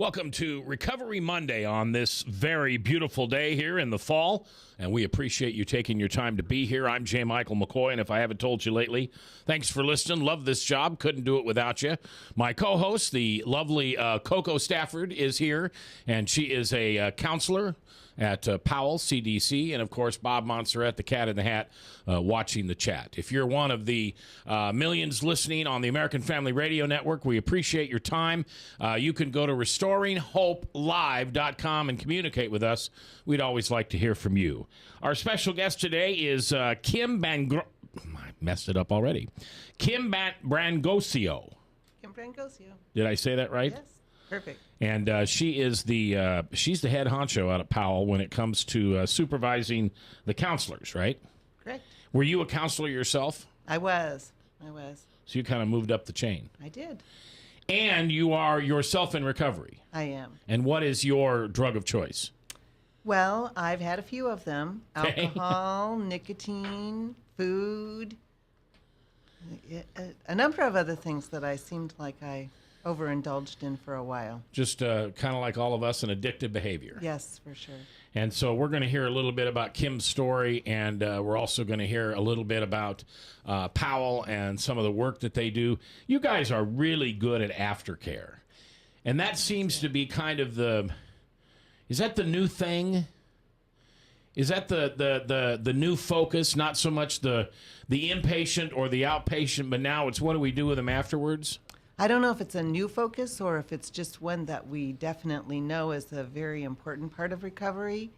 Welcome to Recovery Monday on this very beautiful day here in the fall, and we appreciate you taking your time to be here. I'm J. Michael McCoy, and if I haven't told you lately, thanks for listening. Love this job. Couldn't do it without you. My co-host, the lovely Coco Stafford, is here, and she is a counselor at Powell CDC, and of course Bob Montserrat, the cat in the hat, watching the chat. If you're one of the millions listening on the American Family Radio Network, we appreciate your time. You can go to RestoringHopeLive.com and communicate with us. We'd always like to hear from you. Our special guest today is Kim I messed it up already. Kim Brangoccio. Kim Brangoccio. Did I say that right? Yes. Perfect. And she's the head honcho out at Powell when it comes to supervising the counselors, right? Correct. Were you a counselor yourself? I was. So you kind of moved up the chain. I did. And you are yourself in recovery. I am. And what is your drug of choice? Well, I've had a few of them. Okay. Alcohol, nicotine, food, a number of other things that I seemed like I overindulged in for a while. Just kind of like all of us, an addictive behavior. Yes, for sure. And so we're going to hear a little bit about Kim's story, and we're also going to hear a little bit about Powell and some of the work that they do. You guys are really good at aftercare. And that seems to be kind of is that the new thing? Is that the new focus? Not so much the inpatient or the outpatient, but now it's what do we do with them afterwards? I don't know if it's a new focus or if it's just one that we definitely know is a very important part of recovery.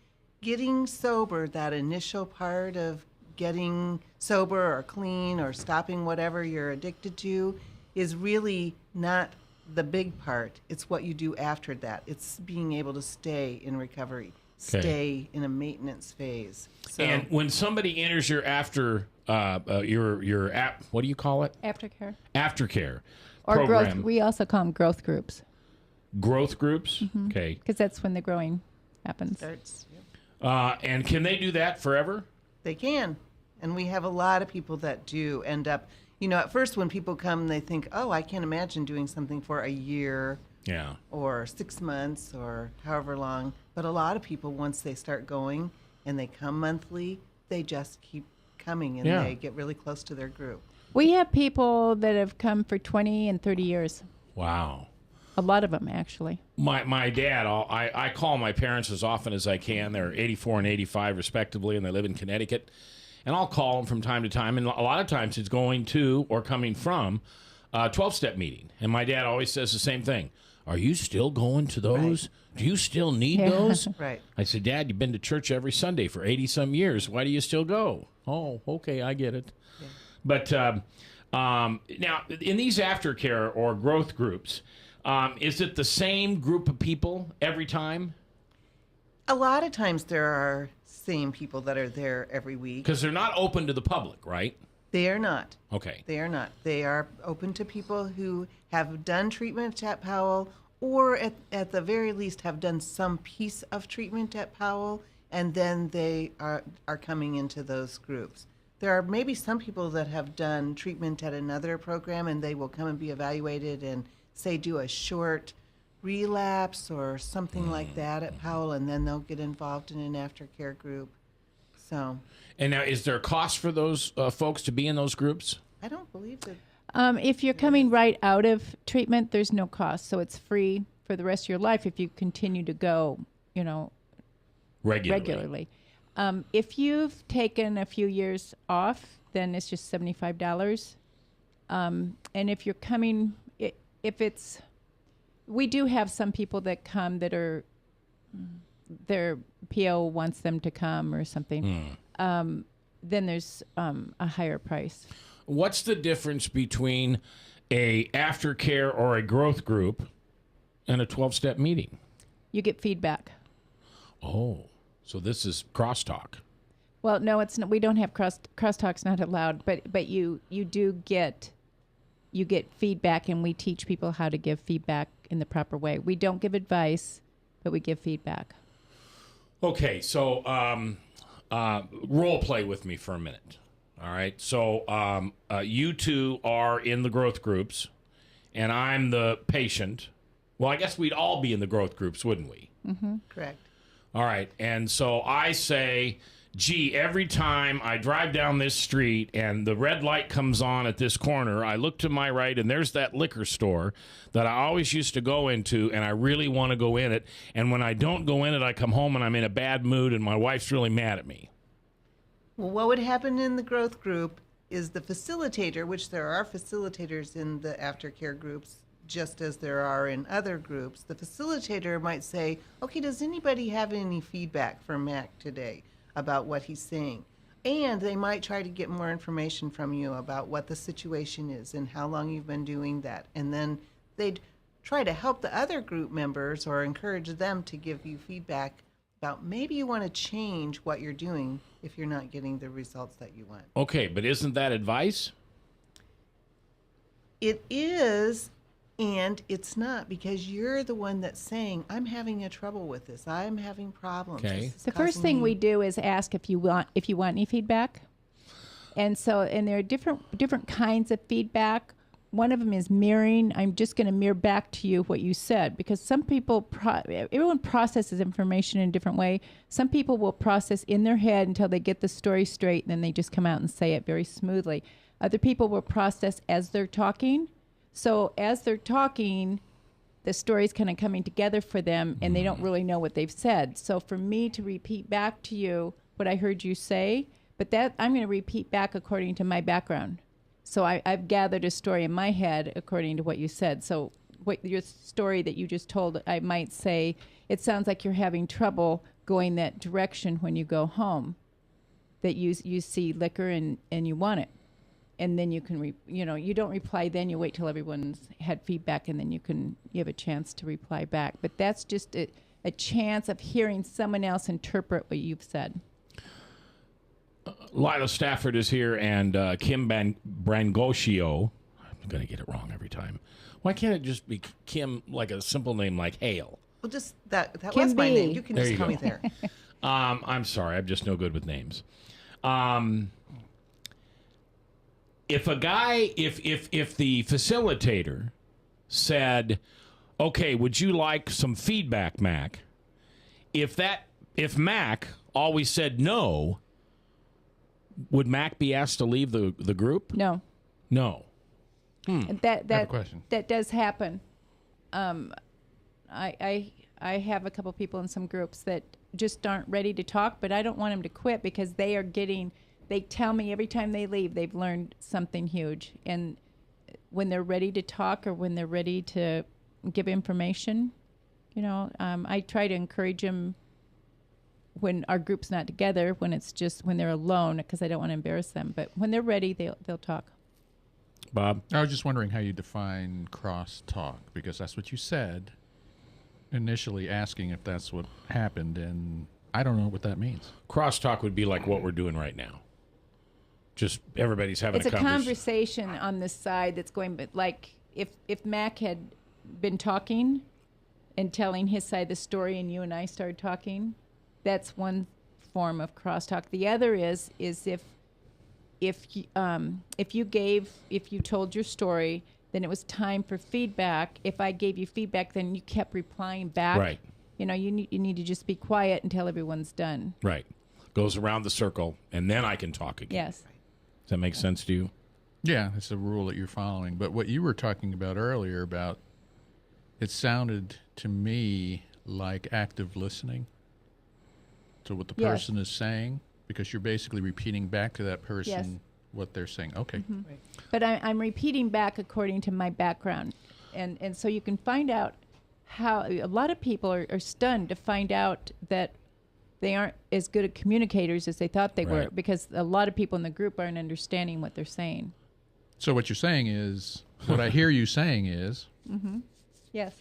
Getting sober, that initial part of getting sober or clean or stopping whatever you're addicted to, is really not the big part. It's what you do after that. It's being able to stay in recovery, stay in a maintenance phase. So, and when somebody enters your what do you call it? Aftercare. Aftercare. Or program. growth. We also call them growth groups. Growth groups? Mm-hmm. Okay. Because that's when the growing happens. starts, yep. And can they do that forever? They can. And we have a lot of people that do end up, at first when people come, they think, oh, I can't imagine doing something for a year or 6 months or however long. But a lot of people, once they start going and they come monthly, they just keep coming and they get really close to their group. We have people that have come for 20 and 30 years. Wow. A lot of them, actually. My dad, I call my parents as often as I can. They're 84 and 85, respectively, and they live in Connecticut. And I'll call them from time to time. And a lot of times it's going to or coming from a 12-step meeting. And my dad always says the same thing. Are you still going to those? Right. Do you still need those? Right. I said, Dad, you've been to church every Sunday for 80-some years. Why do you still go? Oh, okay, I get it. Yeah. But now, in these aftercare or growth groups, is it the same group of people every time? A lot of times there are same people that are there every week. Because they're not open to the public, right? They are not. Okay. They are not. They are open to people who have done treatment at Powell or at the very least have done some piece of treatment at Powell, and then they are coming into those groups. There are maybe some people that have done treatment at another program and they will come and be evaluated and say do a short relapse or something like that at Powell, and then they'll get involved in an aftercare group. So. And now, is there a cost for those folks to be in those groups? I don't believe that. If you're coming right out of treatment, there's no cost. So it's free for the rest of your life if you continue to go, regularly. If you've taken a few years off, then it's just $75. And if you're coming, we do have some people that come that are, their PO wants them to come or something. Then there's a higher price. What's the difference between a aftercare or a growth group and a 12-step meeting? You get feedback. Oh. So this is crosstalk. Well, no, it's not. We don't have crosstalk's not allowed, but you do get feedback, and we teach people how to give feedback in the proper way. We don't give advice, but we give feedback. Okay, so role play with me for a minute. All right, so you two are in the growth groups, and I'm the patient, Well, I guess we'd all be in the growth groups, wouldn't we? Correct. All right. And so I say, gee, every time I drive down this street and the red light comes on at this corner, I look to my right and there's that liquor store that I always used to go into, and I really want to go in it. And when I don't go in it, I come home and I'm in a bad mood and my wife's really mad at me. Well, what would happen in the growth group is the facilitator, which there are facilitators in the aftercare groups, just as there are in other groups. The facilitator might say, okay, does anybody have any feedback from Mac today about what he's saying? And they might try to get more information from you about what the situation is and how long you've been doing that. And then they'd try to help the other group members or encourage them to give you feedback about maybe you want to change what you're doing if you're not getting the results that you want. Okay, but isn't that advice? It is, and it's not, because you're the one that's saying, I'm having a trouble with this. I'm having problems. Okay. This is The first causing thing me-" we do is ask if you want any feedback. And there are different kinds of feedback. One of them is mirroring. I'm just going to mirror back to you what you said, because some people, everyone processes information in a different way. Some people will process in their head until they get the story straight, and then they just come out and say it very smoothly. Other people will process as they're talking. So as they're talking, the story's kind of coming together for them, and they don't really know what they've said. So for me to repeat back to you what I heard you say, but that I'm going to repeat back according to my background. So I've gathered a story in my head according to what you said. So what your story that you just told, I might say, it sounds like you're having trouble going that direction when you go home, that you see liquor and you want it. And then you can, you don't reply then, you wait till everyone's had feedback, and then you have a chance to reply back. But that's just a chance of hearing someone else interpret what you've said. Lila Stafford is here, and Kim Brangoccio. I'm going to get it wrong every time. Why can't it just be Kim, like a simple name like Hale? Well, just that Kim was my B. name. You can There just you call go. me there. I'm sorry. I'm just no good with names. If a guy, if the facilitator said, okay, would you like some feedback, Mac? If Mac always said no, would Mac be asked to leave the group? No. No. And I have a question. That does happen. I have a couple people in some groups that just aren't ready to talk, but I don't want them to quit, because they tell me every time they leave they've learned something huge. And when they're ready to talk, or when they're ready to give information, I try to encourage them when our group's not together, when they're alone, because I don't want to embarrass them. But when they're ready, they'll talk. Bob? I was just wondering how you define cross-talk, because that's what you said initially, asking if that's what happened, and I don't know what that means. Crosstalk would be like what we're doing right now. Just everybody's having It's a conversation on the side that's going, but like if Mac had been talking and telling his side of the story, and you and I started talking, that's one form of crosstalk. The other is if you told your story, then it was time for feedback. If I gave you feedback, then you kept replying back. Right. You need to just be quiet until everyone's done. Right. Goes around the circle, and then I can talk again. Yes. Does that make sense to you? Yeah, it's a rule that you're following. But what you were talking about earlier about, it sounded to me like active listening to what the Yes. person is saying, because you're basically repeating back to that person Yes. what they're saying. Okay. But I'm repeating back according to my background. And so you can find out how a lot of people are stunned to find out that they aren't as good at communicators as they thought they were, Right. because a lot of people in the group aren't understanding what they're saying. So what you're saying is, what I hear you saying is, Yes.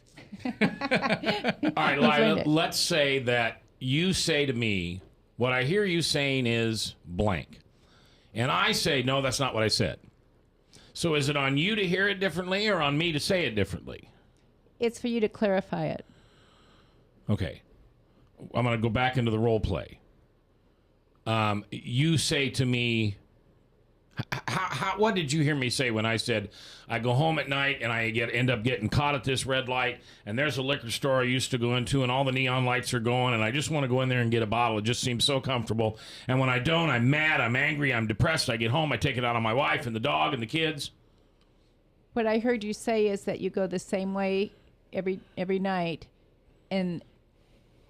All right, learned Lila, it. let's say that you say to me, what I hear you saying is blank. And I say, no, that's not what I said. So is it on you to hear it differently, or on me to say it differently? It's for you to clarify it. Okay. I'm going to go back into the role play. You say to me, What did you hear me say when I said I go home at night and I end up getting caught at this red light, and there's a liquor store I used to go into and all the neon lights are going, and I just want to go in there and get a bottle. It just seems so comfortable. And when I don't, I'm mad, I'm angry, I'm depressed. I get home, I take it out on my wife and the dog and the kids. What I heard you say is that you go the same way every night, and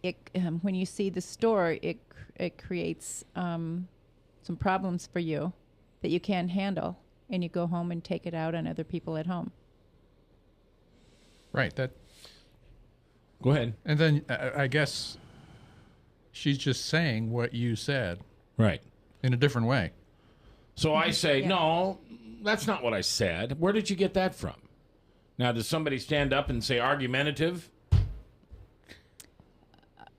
it when you see the store, it creates some problems for you that you can't handle, and you go home and take it out on other people at home. Right. That. Go ahead. And then I guess she's just saying what you said. Right. In a different way. So I say, Yeah. no, that's not what I said. Where did you get that from? Now, does somebody stand up and say argumentative?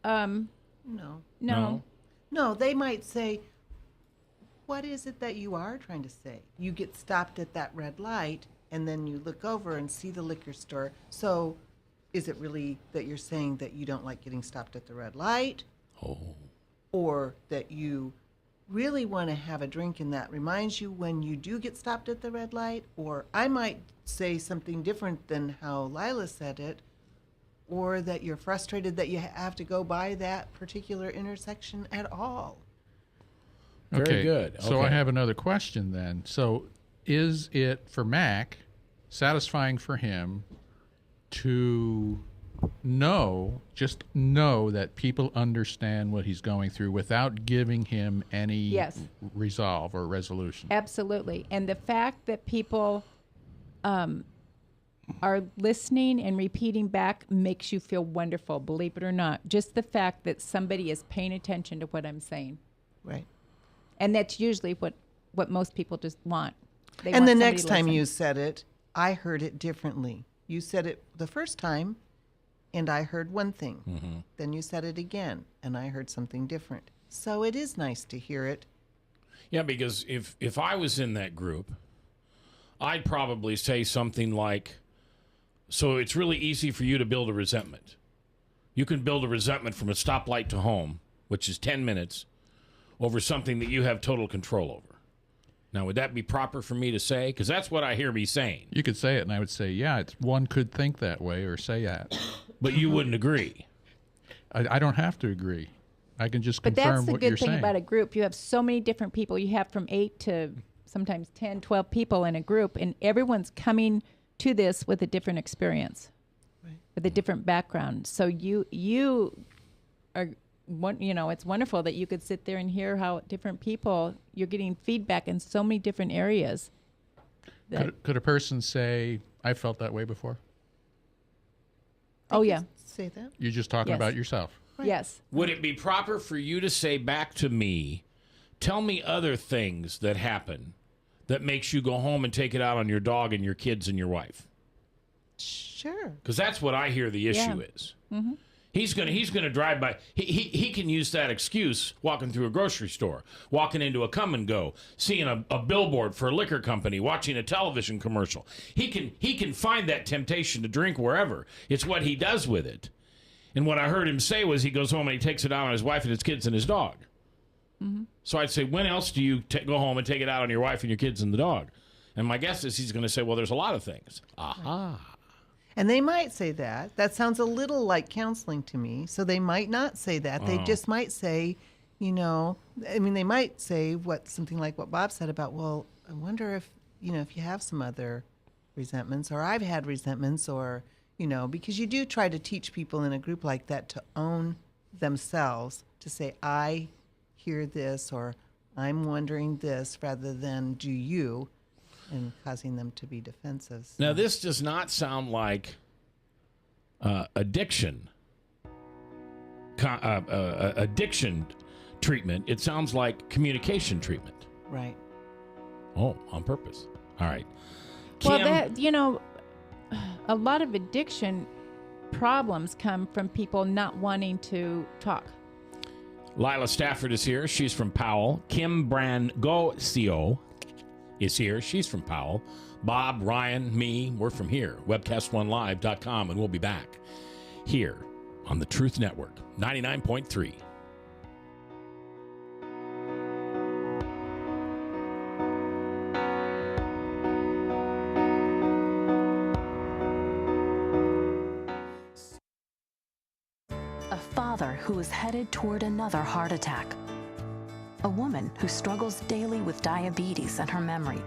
No. No. No, they might say, what is it that you are trying to say? You get stopped at that red light, and then you look over and see the liquor store. So is it really that you're saying that you don't like getting stopped at the red light? Oh. Or that you really want to have a drink and that reminds you when you do get stopped at the red light? Or I might say something different than how Lila said it, or that you're frustrated that you have to go by that particular intersection at all. Very good. So I Okay. have another question then. So is it, for Mac, satisfying for him to just know that people understand what he's going through without giving him any Yes. resolve or resolution? Absolutely. And the fact that people are listening and repeating back makes you feel wonderful, believe it or not. Just the fact that somebody is paying attention to what I'm saying. Right. And that's usually what most people just want. They And want the somebody next to time listen. you said it, I heard it differently. You said it the first time, and I heard one thing. Mm-hmm. Then you said it again, and I heard something different. So it is nice to hear it. Yeah, because if I was in that group, I'd probably say something like, so it's really easy for you to build a resentment. You can build a resentment from a stoplight to home, which is 10 minutes, over something that you have total control over. Now, would that be proper for me to say? Because that's what I hear me saying. You could say it, and I would say, yeah, one could think that way or say that. But you wouldn't agree. I don't have to agree. I can just But confirm that's the what good you're thing saying. about a group. You have so many different people. You have from 8 to sometimes 10, 12 people in a group, and everyone's coming to this with a different experience, with a different background. So you are it's wonderful that you could sit there and hear how different people, you're getting feedback in so many different areas. Could a person say, I felt that way before? Oh, yeah. Say that. You're just talking Yes. about yourself. Yes. Would it be proper for you to say back to me, tell me other things that happen that makes you go home and take it out on your dog and your kids and your wife? Sure. Because that's what I hear the issue Yeah. is. Mm-hmm. He's gonna drive by. He can use that excuse walking through a grocery store, walking into a come and go, seeing a billboard for a liquor company, watching a television commercial. He can find that temptation to drink wherever. It's what he does with it. And what I heard him say was he goes home and he takes it out on his wife and his kids and his dog. Mm-hmm. So I'd say, when else do you go home and take it out on your wife and your kids and the dog? And my guess is he's going to say, well, there's a lot of things. Aha. And they might say that. That sounds a little like counseling to me. So they might not say that. They just might say, they might say something like what Bob said about, well, I wonder if you have some other resentments, or I've had resentments, or, because you do try to teach people in a group like that to own themselves, to say, I hear this, or I'm wondering this, rather than do you, and causing them to be defensive. So. Now, this does not sound like addiction treatment. It sounds like communication treatment. Right. Oh, on purpose. All right. Well, Kim, a lot of addiction problems come from people not wanting to talk. Lila Stafford is here. She's from Powell. Kim Brangoccio is here. She's from Powell. Bob, Ryan, me, we're from here. Webcast1live.com, and we'll be back here on the Truth Network, 99.3. mother who is headed toward another heart attack. A woman who struggles daily with diabetes and her memory.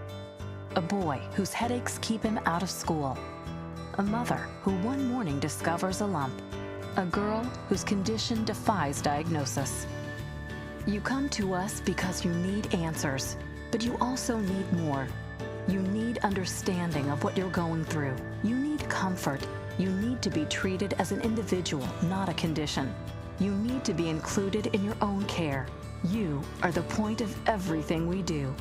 A boy whose headaches keep him out of school. A mother who one morning discovers a lump. A girl whose condition defies diagnosis. You come to us because you need answers, but you also need more. You need understanding of what you're going through. You need comfort. You need to be treated as an individual, not a condition. You need to be included in your own care. You are the point of everything we do.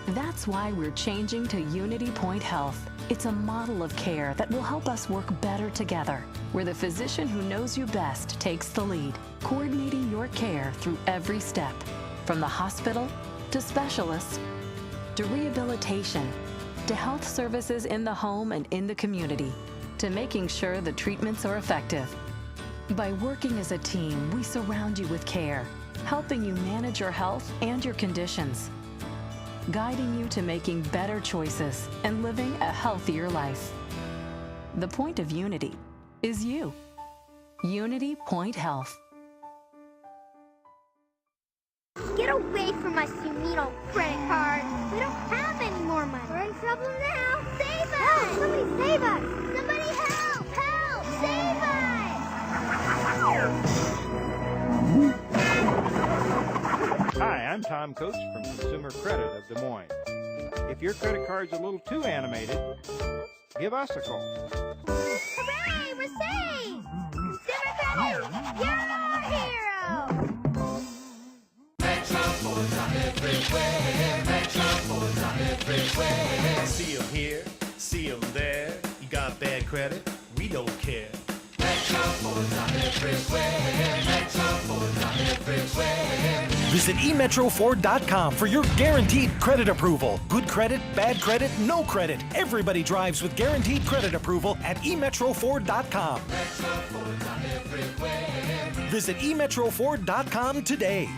That's why we're changing to Unity Point Health. It's a model of care that will help us work better together, where the physician who knows you best takes the lead, coordinating your care through every step, from the hospital to specialists to rehabilitation to health services in the home and in the community, to making sure the treatments are effective. By working as a team, we surround you with care, helping you manage your health and your conditions, guiding you to making better choices and living a healthier life. The point of Unity is you. Unity Point Health. Get away from us, you mean old credit card. We don't have any more money. We're in trouble now. Save us! Help! Somebody save us! Somebody help! Help! Save us! Hi, I'm Tom Coates from Consumer Credit of Des Moines. If your credit card's a little too animated, give us a call. Hooray! We're saved! Consumer Credit, you're our hero! See 'em here, see 'em there. You got bad credit, we don't care. Visit emetroford.com for your guaranteed credit approval. Good credit, bad credit, no credit. Everybody drives with guaranteed credit approval at emetroford.com. Visit emetroford.com today.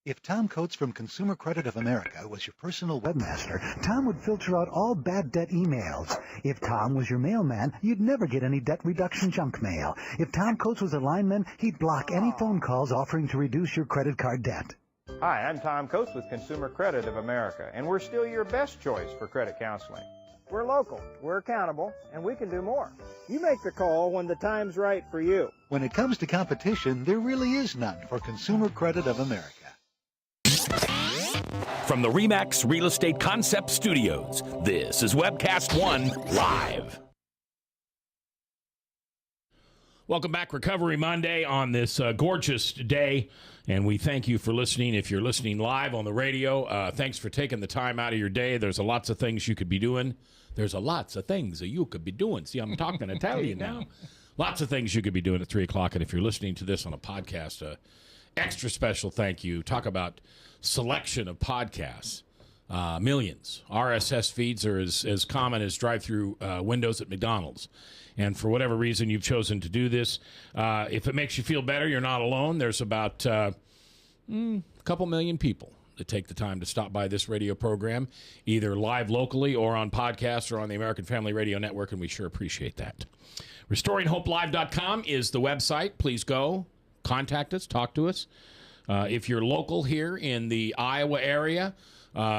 If Tom Coates from Consumer Credit of America was your personal webmaster, Tom would filter out all bad debt emails. If Tom was your mailman, you'd never get any debt reduction junk mail. If Tom Coates was a lineman, he'd block any phone calls offering to reduce your credit card debt. Hi, I'm Tom Coates with Consumer Credit of America, and we're still your best choice for credit counseling. We're local, we're accountable, and we can do more. You make the call when the time's right for you. When it comes to competition, there really is none for Consumer Credit of America. From the RE/MAX Real Estate Concept Studios, this is Webcast One Live. Welcome back, Recovery Monday on this gorgeous day, and we thank you for listening. If you're listening live on the radio, thanks for taking the time out of your day. There's lots of things you could be doing. There's lots of things that you could be doing. See, I'm talking Italian now. Lots of things you could be doing at 3 o'clock, and if you're listening to this on a podcast, extra special thank you. Talk about selection of podcasts. Millions. RSS feeds are as common as drive-through windows at McDonald's. And for whatever reason you've chosen to do this, if it makes you feel better, you're not alone. There's about a couple million people that take the time to stop by this radio program, either live locally or on podcast or on the American Family Radio Network, and we sure appreciate that. RestoringHopeLive.com is the website. Please go. Contact us. Talk to us. If you're local here in the Iowa area,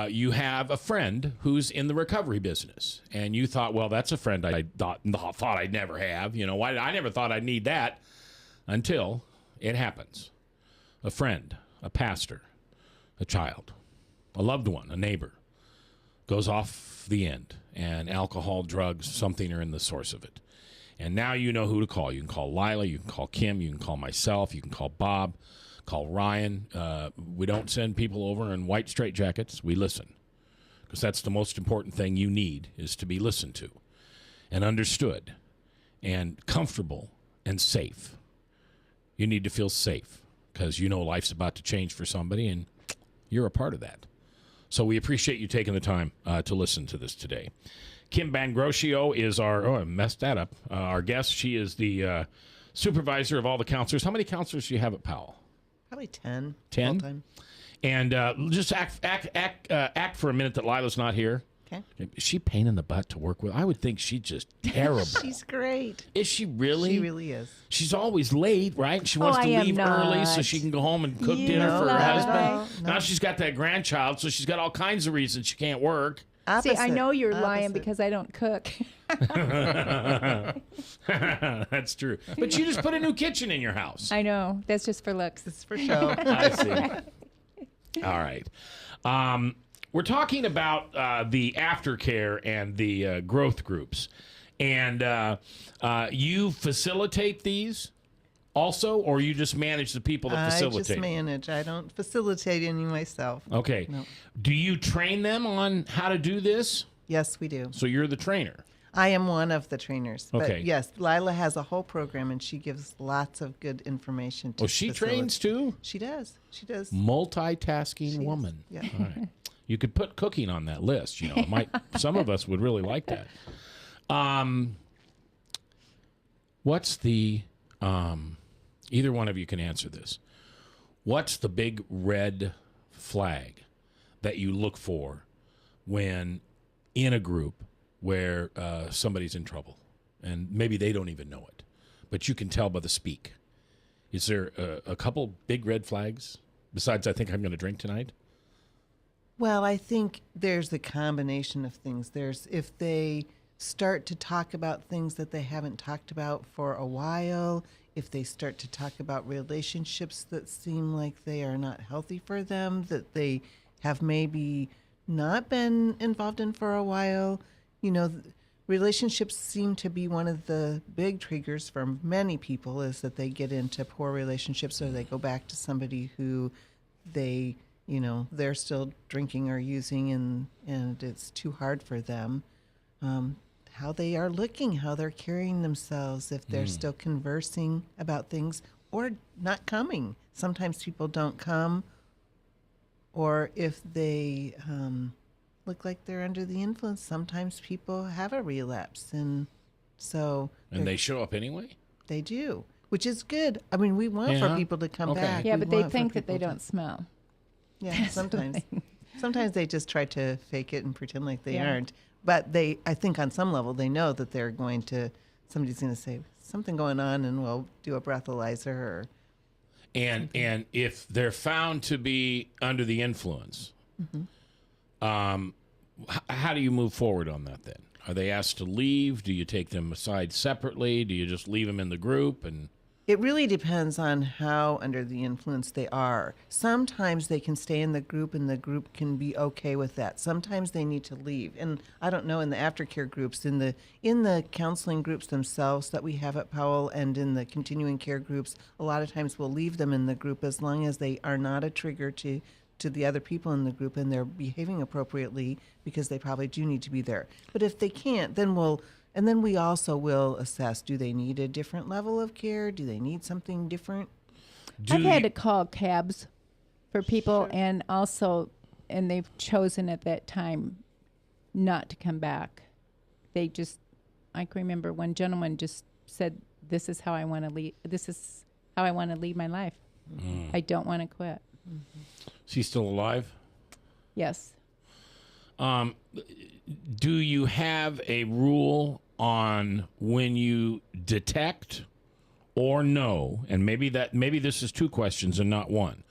you have a friend who's in the recovery business, and you thought, well, that's a friend I thought I'd never have. You know, I never thought I'd need that until it happens. A friend, a pastor, a child, a loved one, a neighbor goes off the end, and alcohol, drugs, something are in the source of it. And now you know who to call. You can call Lila, you can call Kim, you can call myself, you can call Bob, call Ryan. We don't send people over in white straitjackets. We listen, because that's the most important thing you need, is to be listened to and understood and comfortable and safe. You need to feel safe, because you know life's about to change for somebody, and you're a part of that. So we appreciate you taking the time to listen to this today. Kim Brangoccio is our, I messed that up, our guest. She is the supervisor of all the counselors. How many counselors do you have at Powell? Probably 10. 10? Full-time. And just act for a minute that Lila's not here. Okay. Is she pain in the butt to work with? I would think she's just terrible. She's great. Is she really? She really is. She's always late, right? She wants I to am leave early so not. she can go home and cook You dinner for her lie. husband. No. Now she's got that grandchild, so she's got all kinds of reasons she can't work. See, I know you're lying Opposite. because I don't cook. That's true. But you just put a new kitchen in your house. I know. That's just for looks. It's for show. I see. All right. We're talking about the aftercare and the growth groups. And you facilitate these also, or you just manage the people that I facilitate? just manage. I don't facilitate any myself. Okay. No. Do you train them on how to do this? Yes, we do. So you're the trainer. I am one of the trainers. But Okay. yes, Lila has a whole program, and she gives lots of good information to Oh, she trains too? She does. She does. Multitasking woman. Yeah. All right. You could put cooking on that list. You know, it might. Some of us would really like that. What's the? Either one of you can answer this. What's the big red flag that you look for when in a group where somebody's in trouble, and maybe they don't even know it, but you can tell by the speak? Is there a couple big red flags besides I think I'm going to drink tonight? Well, I think there's a combination of things. There's if they start to talk about things that they haven't talked about for a while, if they start to talk about relationships that seem like they are not healthy for them, that they have maybe not been involved in for a while. You know, relationships seem to be one of the big triggers for many people, is that they get into poor relationships or they go back to somebody who they, you know, they're still drinking or using and it's too hard for them. How they are looking, how they're carrying themselves, if they're still conversing about things or not coming. Sometimes people don't come, or if they look like they're under the influence, sometimes people have a relapse. And so... And they show up anyway? They do, which is good. I mean, we want for people to come back. Yeah, We but they want for think that they people to- don't smell. Yeah, sometimes. Sometimes they just try to fake it and pretend like they Yeah. aren't. But I think on some level, they know that they're going to, somebody's going to say something going on, and we'll do a breathalyzer. Or And if they're found to be under the influence, how do you move forward on that then? Are they asked to leave? Do you take them aside separately? Do you just leave them in the group? And it really depends on how under the influence they are. Sometimes they can stay in the group, and the group can be okay with that. Sometimes they need to leave. And I don't know, in the aftercare groups, in the counseling groups themselves that we have at Powell, and in the continuing care groups, a lot of times we'll leave them in the group as long as they are not a trigger to the other people in the group and they're behaving appropriately, because they probably do need to be there. But if they can't, then we also will assess, do they need a different level of care? Do they need something different? I've had to call cabs for people, and they've chosen at that time not to come back. I can remember one gentleman just said, "This is how I want to lead. This is how I want to lead my life. I don't want to quit." is he still alive? Yes. Do you have a rule on when you detect or know, and maybe this is two questions and not one,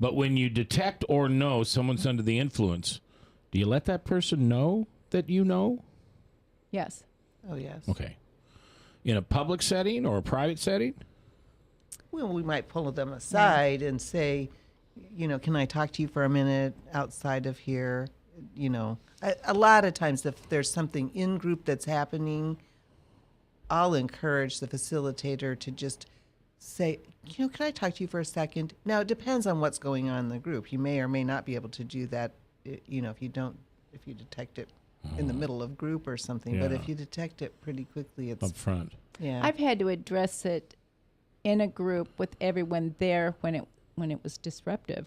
but when you detect or know someone's under the influence, do you let that person know that you know? Yes. Oh, yes. Okay. In a public setting or a private setting? Well, we might pull them aside and say, you know, can I talk to you for a minute outside of here? You know, a lot of times if there's something in group that's happening, I'll encourage the facilitator to just say, you know, can I talk to you for a second? Now, it depends on what's going on in the group. You may or may not be able to do that, you know, if you detect it in the middle of group or something. But Yeah. if you detect it pretty quickly, it's... Up front. Yeah. I've had to address it in a group with everyone there when it was disruptive,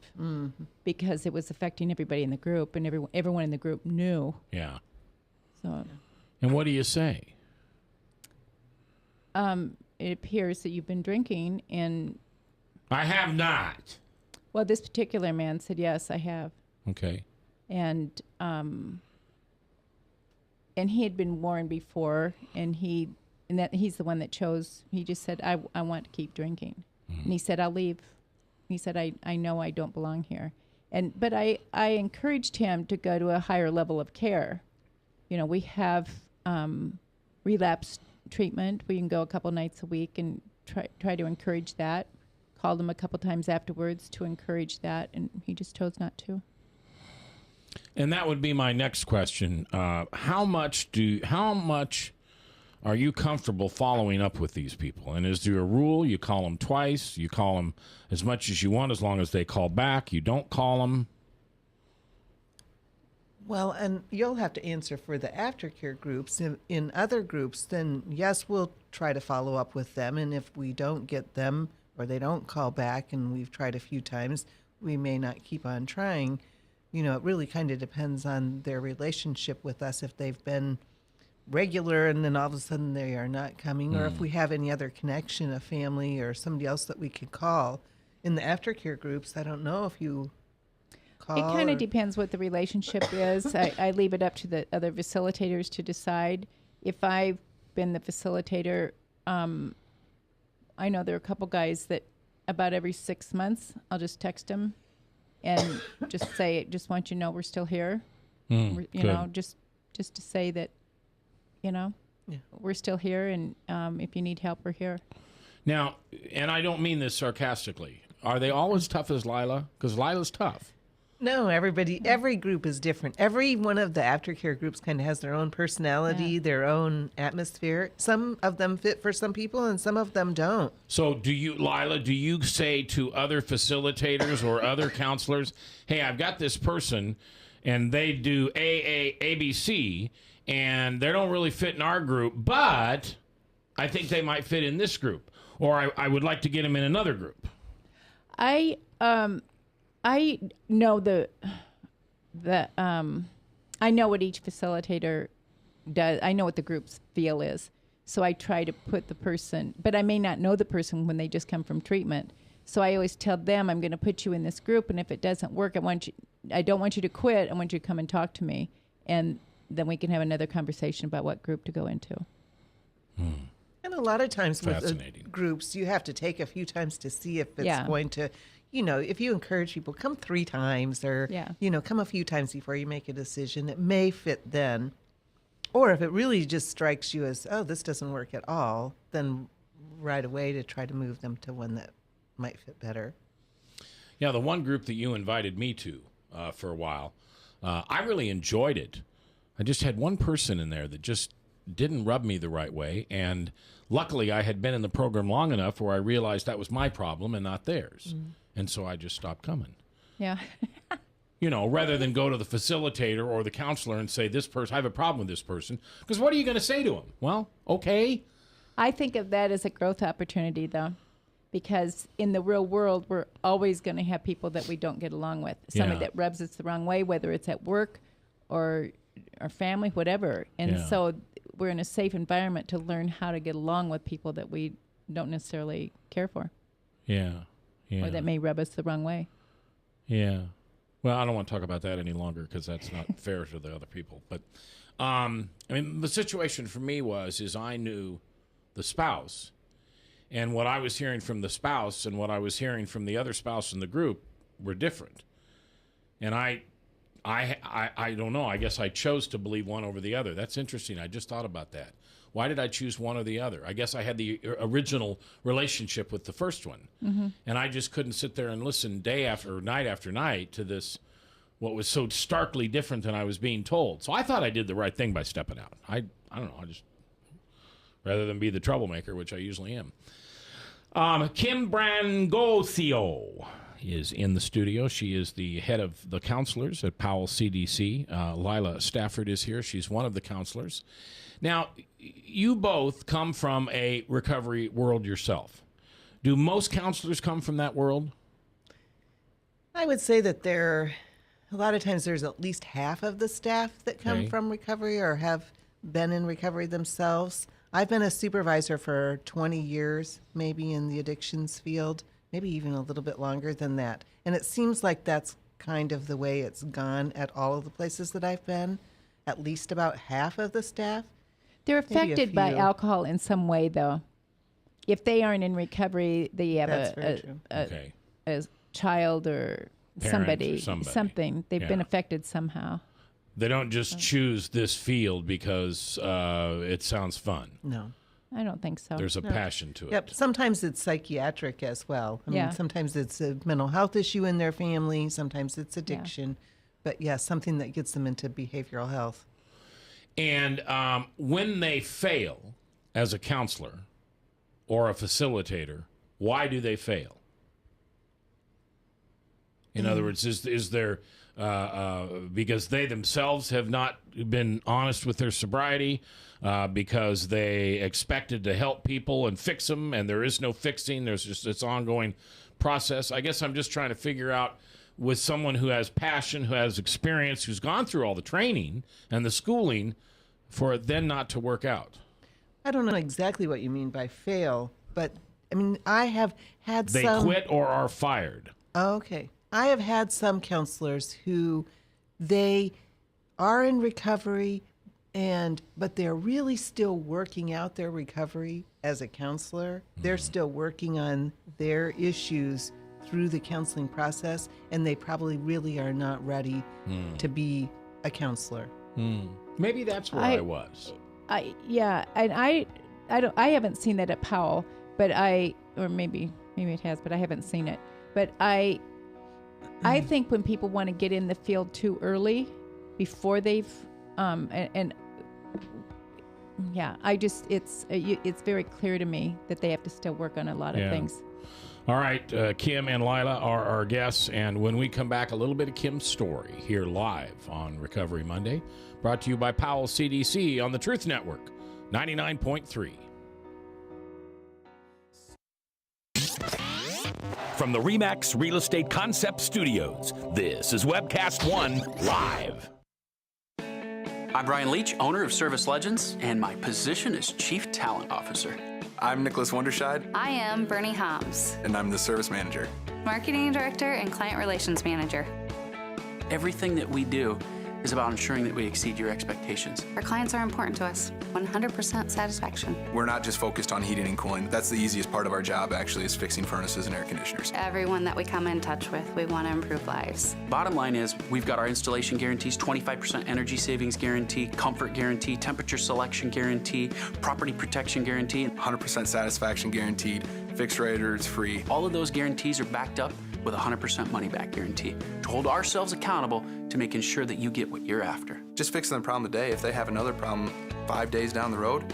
because it was affecting everybody in the group, and everyone in the group knew. Yeah. So And what do you say? it appears that you've been drinking, and I have not. well, this particular man said, yes, I have. Okay. And he had been warned before, and he's the one that chose. He just said, I want to keep drinking. And he said, I'll leave. He said, I know I don't belong here. But I encouraged him to go to a higher level of care. You know, we have relapse treatment. We can go a couple nights a week and try to encourage that. Called him a couple times afterwards to encourage that, and he just chose not to. And that would be my next question. How much are you comfortable following up with these people? And is there a rule? You call them twice. You call them as much as you want, as long as they call back. You don't call them. Well, and you'll have to answer for the aftercare groups. In other groups, then yes, we'll try to follow up with them. And if we don't get them or they don't call back and we've tried a few times, we may not keep on trying. You know, it really kind of depends on their relationship with us. If they've been regular and then all of a sudden they are not coming, or if we have any other connection, a family or somebody else that we could call. In the aftercare groups, I don't know if you call. It kind of depends what the relationship is. I leave it up to the other facilitators to decide. If I've been the facilitator, I know there are a couple guys that about every 6 months, I'll just text them and just say, just want you to know we're still here. You know, just to say that, you know, we're still here, and if you need help, we're here. Now, and I don't mean this sarcastically, are they all as tough as Lila? Because Lila's tough. No, every group is different. Every one of the aftercare groups kind of has their own personality, their own atmosphere. Some of them fit for some people and some of them don't. So Lila, do you say to other facilitators or other counselors, hey, I've got this person and they do ABC and they don't really fit in our group, but I think they might fit in this group, or I would like to get them in another group? I know I know what each facilitator does. I know what the group's feel is. So I try to put the person, but I may not know the person when they just come from treatment. So I always tell them, I'm going to put you in this group, and if it doesn't work, I don't want you to quit. I want you to come and talk to me, and then we can have another conversation about what group to go into. And a lot of times with the groups, you have to take a few times to see if it's going to, you know, if you encourage people, come 3 times or, you know, come a few times before you make a decision, it may fit then. Or if it really just strikes you as, oh, this doesn't work at all, then right away to try to move them to one that might fit better. Yeah, the one group that you invited me to for a while, I really enjoyed it. I just had one person in there that just didn't rub me the right way, and luckily I had been in the program long enough where I realized that was my problem and not theirs. And so I just stopped coming. Yeah. You know, rather than go to the facilitator or the counselor and say, this person, I have a problem with this person. Because what are you going to say to them? Well, okay. I think of that as a growth opportunity, though, because in the real world, we're always going to have people that we don't get along with. Somebody that rubs us the wrong way, whether it's at work or our family, whatever. And so we're in a safe environment to learn how to get along with people that we don't necessarily care for. Yeah. Or that may rub us the wrong way. Yeah. Well, I don't want to talk about that any longer because that's not fair to the other people. But, I mean, the situation for me is I knew the spouse, and what I was hearing from the spouse and what I was hearing from the other spouse in the group were different. And I don't know. I guess I chose to believe one over the other. That's interesting. I just thought about that. Why did I choose one or the other? I guess I had the original relationship with the first one. And I just couldn't sit there and listen night after night to this, what was so starkly different than I was being told. So I thought I did the right thing by stepping out. I don't know. I just, rather than be the troublemaker, which I usually am. Kim Brangoccio is in the studio. She is the head of the counselors at Powell CDC. Lila Stafford is here. She's one of the counselors. Now, you both come from a recovery world yourself. Do most counselors come from that world? I would say that a lot of times there's at least half of the staff that come from recovery or have been in recovery themselves. I've been a supervisor for 20 years, maybe in the addictions field, maybe even a little bit longer than that. And it seems like that's kind of the way it's gone at all of the places that I've been. at least about half of the staff. They're Maybe a affected by few. alcohol in some way, though. If they aren't in recovery, they have That's very true. Okay. a child or Parent or something. somebody. They've been Yeah. affected somehow. They don't just choose this field because it sounds fun. No. I don't think so. There's a passion to it. Yep. Sometimes it's psychiatric as well. I Yeah. mean, sometimes it's a mental health issue in their family. Sometimes it's addiction. But yeah, something that gets them into behavioral health. And when they fail as a counselor or a facilitator, why do they fail? In other words, is there because they themselves have not been honest with their sobriety, because they expected to help people and fix them, and there is no fixing. There's just this ongoing process. I guess I'm just trying to figure out, with someone who has passion, who has experience, who's gone through all the training and the schooling, for it then not to work out. I don't know exactly what you mean by fail, but I mean, I have had They some. quit or are fired. Okay. I have had some counselors who they are in recovery but they're really still working out their recovery as a counselor. They're still working on their issues through the counseling process, and they probably really are not ready to be a counselor. Maybe that's where I was. I haven't seen that at Powell, but or maybe it has, but I haven't seen it. But I think when people want to get in the field too early, before they've it's very clear to me that they have to still work on a lot of things. All right, Kim and Lila are our guests, and when we come back, a little bit of Kim's story here live on Recovery Monday, brought to you by Powell CDC on the Truth Network, 99.3. From the RE/MAX Real Estate Concept Studios, this is Webcast One Live. I'm Brian Leach, owner of Service Legends, and my position is Chief Talent Officer. I'm Nicholas Wonderscheid. I am Bernie Hobbs, And I'm the Service Manager. Marketing Director and Client Relations Manager. Everything that we do is about ensuring that we exceed your expectations. Our clients are important to us. 100% satisfaction. We're not just focused on heating and cooling. That's the easiest part of our job, actually, is fixing furnaces and air conditioners. Everyone that we come in touch with, we want to improve lives. Bottom line is, we've got our installation guarantees, 25% energy savings guarantee, comfort guarantee, temperature selection guarantee, property protection guarantee. 100% satisfaction guaranteed. Fixed rate or it's free. All of those guarantees are backed up with a 100% money-back guarantee to hold ourselves accountable to making sure that you get what you're after. Just fixing the problem today. If they have another problem 5 days down the road,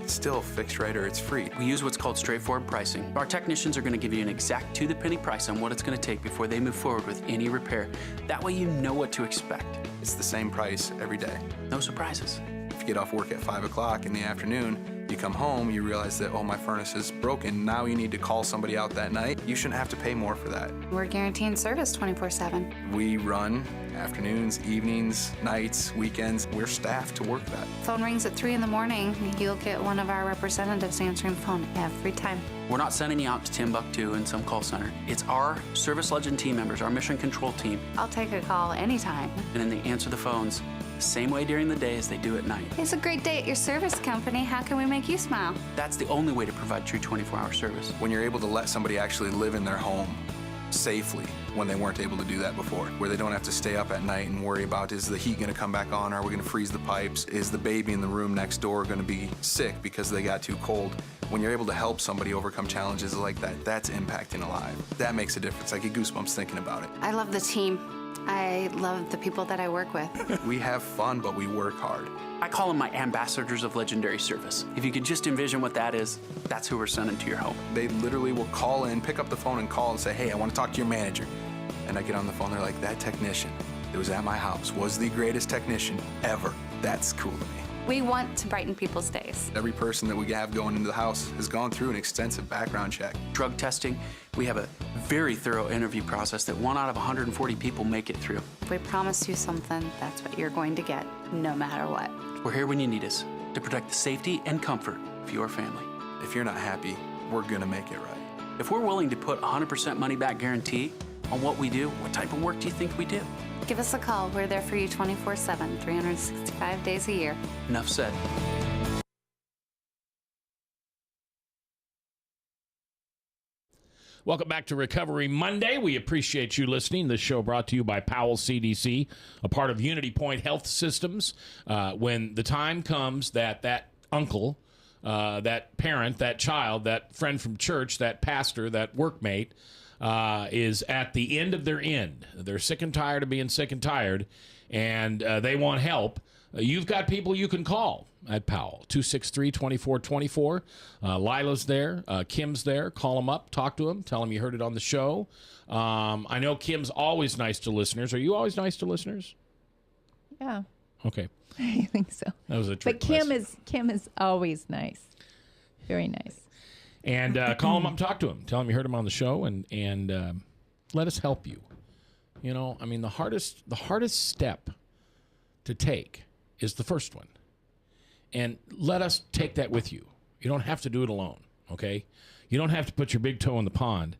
it's still fixed rate or it's free. We use what's called straightforward pricing. Our technicians are going to give you an exact to-the-penny price on what it's going to take before they move forward with any repair. That way you know what to expect. It's the same price every day. No surprises. If you get off work at 5 o'clock in the afternoon, you come home, you realize that, oh, my furnace is broken. Now you need to call somebody out that night. You shouldn't have to pay more for that. We're guaranteeing service 24/7. We run afternoons, evenings, nights, weekends. We're staffed to work that. Phone rings at 3 in the morning. You'll get one of our representatives answering the phone every time. We're not sending you out to Timbuktu in some call center. It's our Service Legend team members, our mission control team. I'll take a call anytime. And then they answer the phones the same way during the day as they do at night. It's a great day at your service company. How can we make you smile? That's the only way to provide true 24-hour service. When you're able to let somebody actually live in their home safely when they weren't able to do that before, where they don't have to stay up at night and worry about, is the heat going to come back on? Are we going to freeze the pipes? Is the baby in the room next door going to be sick because they got too cold? When you're able to help somebody overcome challenges like that, that's impacting a life. That makes a difference. I get goosebumps thinking about it. I love the team. I love the people that I work with. We have fun, but we work hard. I call them my ambassadors of legendary service. If you could just envision what that is, that's who we're sending to your home. They literally will call in, pick up the phone and call and say, hey, I want to talk to your manager. And I get on the phone, they're like, that technician that was at my house was the greatest technician ever. That's cool to me. We want to brighten people's days. Every person that we have going into the house has gone through an extensive background check. Drug testing, we have a very thorough interview process that 1 out of 140 people make it through. If we promise you something, that's what you're going to get, no matter what. We're here when you need us to protect the safety and comfort of your family. If you're not happy, we're gonna make it right. If we're willing to put 100% money back guarantee on what we do. What type of work do you think we do? Give us a call. We're there for you 24/7, 365 days a year. Enough said. Welcome back to Recovery Monday. We appreciate you listening. This show brought to you by Powell CDC, a part of Unity Point Health Systems. When the time comes that uncle, that parent, that child, that friend from church, that pastor, that workmate is at the end of their end. They're sick and tired of being sick and tired, and they want help. You've got people you can call at Powell, 263-2424. Lila's there. Kim's there. Call them up. Talk to them. Tell them you heard it on the show. I know Kim's always nice to listeners. Are you always nice to listeners? Yeah. Okay. I think so. That was a trick But Kim is always nice. Very nice. And call them up and talk to them. Tell them you heard them on the show and let us help you. You know, I mean, the hardest step to take is the first one. And let us take that with you. You don't have to do it alone, okay? You don't have to put your big toe in the pond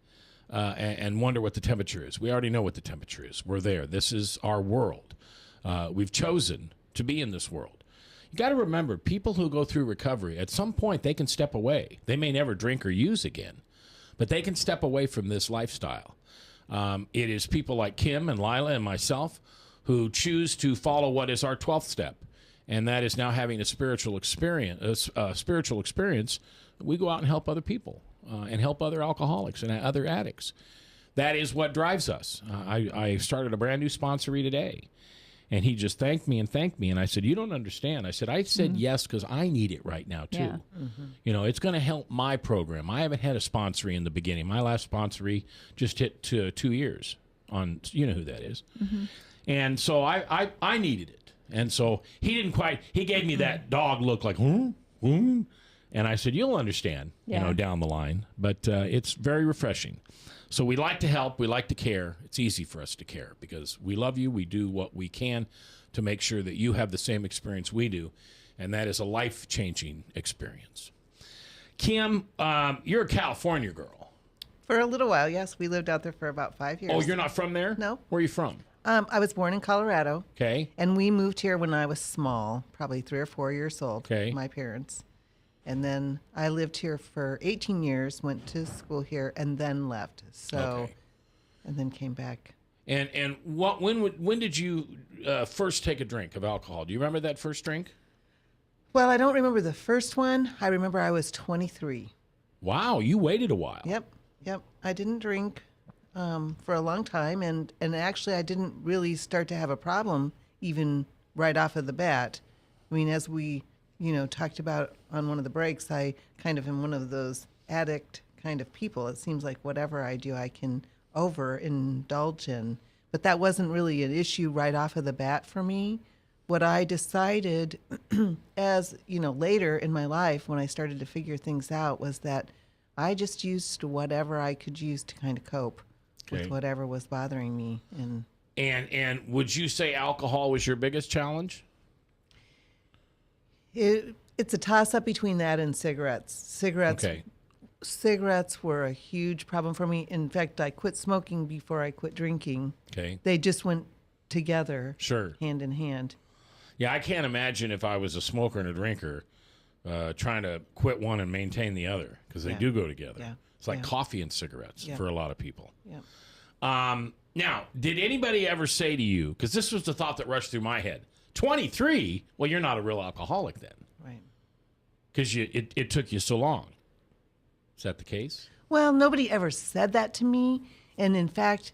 and wonder what the temperature is. We already know what the temperature is. We're there. This is our world. We've chosen to be in this world. You got to remember, people who go through recovery, at some point they can step away. They may never drink or use again, but they can step away from this lifestyle. It is people like Kim and Lila and myself who choose to follow what is our 12th step. And that is now having a spiritual experience. We go out and help other people and help other alcoholics and other addicts. That is what drives us. I started a brand new sponsoree today, and he just thanked me. And I said, "You don't understand." I said yes because I need it right now too. Yeah. You know, it's going to help my program. I haven't had a sponsoree in the beginning. My last sponsoree just hit 2 years on. You know who that is. And so I needed it. And so he gave me that dog look like, and I said, you'll understand, you know, down the line. But it's very refreshing. So we like to help. We like to care. It's easy for us to care because we love you. We do what we can to make sure that you have the same experience we do. And that is a life-changing experience. Kim, you're a California girl. For a little while, yes. We lived out there for about 5 years. Oh, you're not from there? No. Where are you from? I was born in Colorado. Okay. And we moved here when I was small, probably 3 or 4 years old. Okay. My parents. And then I lived here for 18 years, went to school here, and then left. So, and then came back. And when did you first take a drink of alcohol? Do you remember that first drink? Well, I don't remember the first one. I remember I was 23. Wow, you waited a while. Yep. I didn't drink for a long time, and actually I didn't really start to have a problem even right off of the bat. I mean, as we, talked about on one of the breaks, I kind of am one of those addict kind of people. It seems like whatever I do, I can overindulge in. But that wasn't really an issue right off of the bat for me. What I decided as, later in my life when I started to figure things out was that I just used whatever I could use to kind of cope with whatever was bothering me. And would you say alcohol was your biggest challenge? It's a toss-up between that and cigarettes. Cigarettes were a huge problem for me. In fact, I quit smoking before I quit drinking. Okay. They just went together, sure, hand in hand. Yeah, I can't imagine if I was a smoker and a drinker trying to quit one and maintain the other, because they do go together. Yeah. It's like coffee and cigarettes for a lot of people. Yeah. Now, did anybody ever say to you, because this was the thought that rushed through my head, 23? Well, you're not a real alcoholic then. Right. Because it took you so long. Is that the case? Well, nobody ever said that to me. And in fact,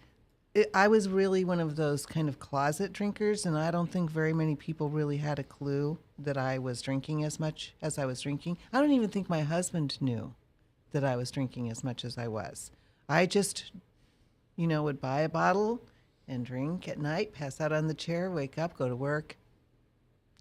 I was really one of those kind of closet drinkers, and I don't think very many people really had a clue that I was drinking as much as I was drinking. I don't even think my husband knew that I was drinking as much as I was. I just, would buy a bottle and drink at night, pass out on the chair, wake up, go to work,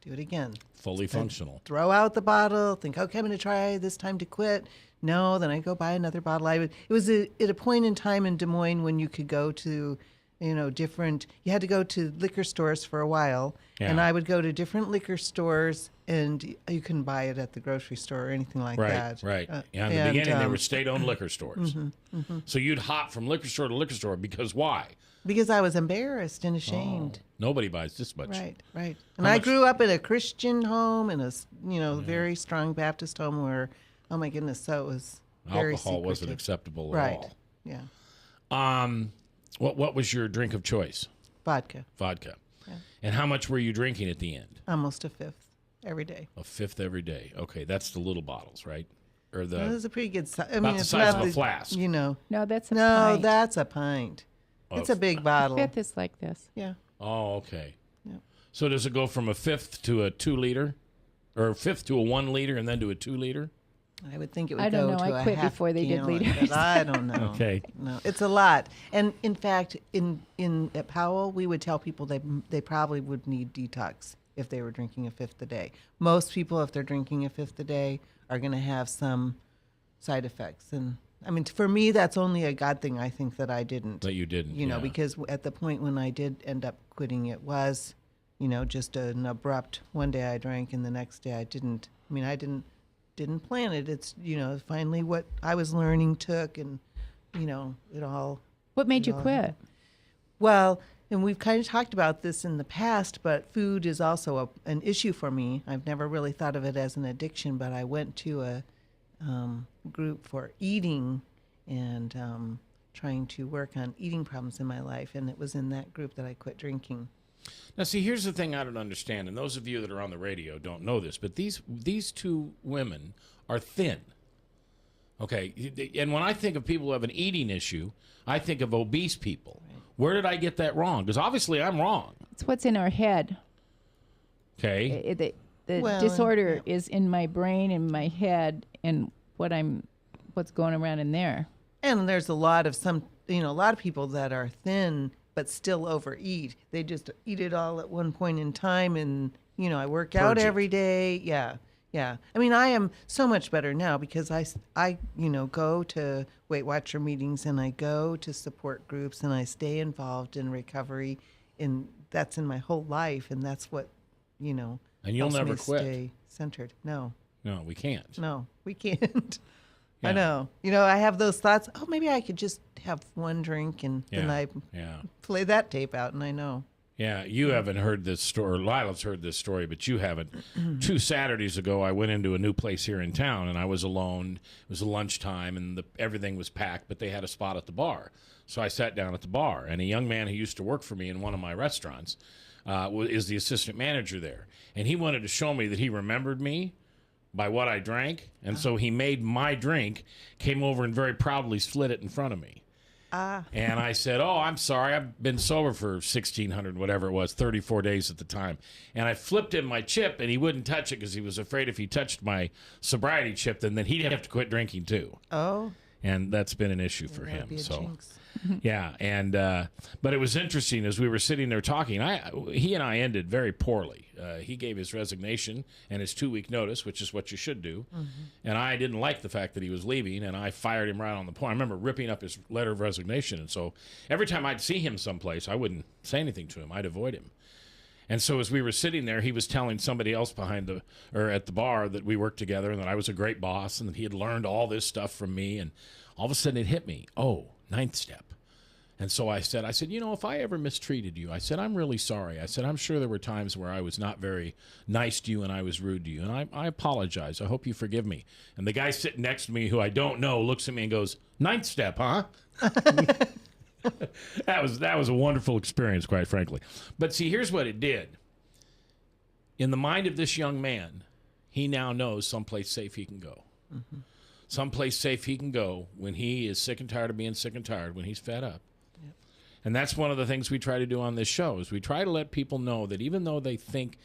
do it again. Fully functional. Throw out the bottle, think, okay, I'm going to try this time to quit. No, then I go buy another bottle. It was at a point in time in Des Moines when you could go to different. You had to go to liquor stores for a while, and Yeah. I would go to different liquor stores, and you couldn't buy it at the grocery store or anything like that. Right. Yeah, in the beginning, they were state-owned liquor stores. So you'd hop from liquor store to liquor store because why? Because I was embarrassed and ashamed. Nobody buys this much. Right. And I grew up in a Christian home, in a very strong Baptist home where, oh my goodness, so it was very Alcohol wasn't secretive. acceptable at Right. all. Yeah. What was your drink of choice? Vodka. Vodka. Yeah. And how much were you drinking at the end? Almost a fifth every day. A fifth every day. Okay, that's the little bottles, right? Or That was a pretty good size. about the size of a flask. No, that's a No, pint. that's a pint. It's a big bottle. Fifth is like this. Yeah. Oh, okay. Yep. So does it go from a fifth to a 2 liter, or a fifth to a 1 liter, and then to a 2 liter? I would think it would I don't go know. to I a quit half before they did gallon, liters. but I don't know. Okay. No, it's a lot. And in fact, at Powell, we would tell people they probably would need detox if they were drinking a fifth a day. Most people, if they're drinking a fifth a day, are going to have some side effects. And I mean, for me, that's only a God thing. I think that I didn't. That you didn't. You know, because at the point when I did end up quitting, it was, just an abrupt. One day I drank, and the next day I didn't. I mean, I didn't plan it. It's finally what I was learning took, and it all. What made you quit? Well, and we've kind of talked about this in the past, but food is also an issue for me. I've never really thought of it as an addiction, but I went to a group for eating and trying to work on eating problems in my life, and it was in that group that I quit drinking. Now, see, here's the thing I don't understand, and those of you that are on the radio don't know this, but these two women are thin. Okay, and when I think of people who have an eating issue, I think of obese people. Right. Where did I get that wrong? Because obviously I'm wrong. It's what's in our head. Okay. The disorder is in my brain and my head, and what's going around in there. And there's a lot of people that are thin but still overeat. They just eat it all at one point in time, and I work out every day. Yeah. I mean, I am so much better now because I go to Weight Watcher meetings, and I go to support groups, and I stay involved in recovery, and that's in my whole life, and that's what And you'll helps never me quit. Stay centered. No, we can't. No, we can't. Yeah. I know. I have those thoughts. Oh, maybe I could just have one drink, and then I play that tape out, and I know. Yeah, you haven't heard this story. Lila's heard this story, but you haven't. 2 Saturdays ago, I went into a new place here in town, and I was alone. It was lunchtime, and everything was packed, but they had a spot at the bar. So I sat down at the bar, and a young man who used to work for me in one of my restaurants is the assistant manager there. And he wanted to show me that he remembered me by what I drank, and so he made my drink, came over and very proudly split it in front of me. And I said, "Oh, I'm sorry. I've been sober for 1,600, whatever it was, 34 days at the time." And I flipped him my chip, and he wouldn't touch it because he was afraid if he touched my sobriety chip, then he'd have to quit drinking too. Oh. And that's been an issue for him. Jinx. Yeah, and but it was interesting as we were sitting there talking. He and I ended very poorly. He gave his resignation and his 2-week notice, which is what you should do. Mm-hmm. And I didn't like the fact that he was leaving, and I fired him right on the point. I remember ripping up his letter of resignation, and so every time I'd see him someplace, I wouldn't say anything to him. I'd avoid him. And so as we were sitting there, he was telling somebody else at the bar that we worked together and that I was a great boss and that he had learned all this stuff from me. And all of a sudden it hit me. Oh, 9th step. And so I said, if I ever mistreated you, I said, I'm really sorry. I said, I'm sure there were times where I was not very nice to you and I was rude to you. And I apologize. I hope you forgive me. And the guy sitting next to me who I don't know looks at me and goes, 9th step, huh? That was a wonderful experience, quite frankly. But see, here's what it did. In the mind of this young man, he now knows someplace safe he can go. Mm-hmm. Someplace safe he can go when he is sick and tired of being sick and tired, when he's fed up. Yep. And that's one of the things we try to do on this show, is we try to let people know that even though they think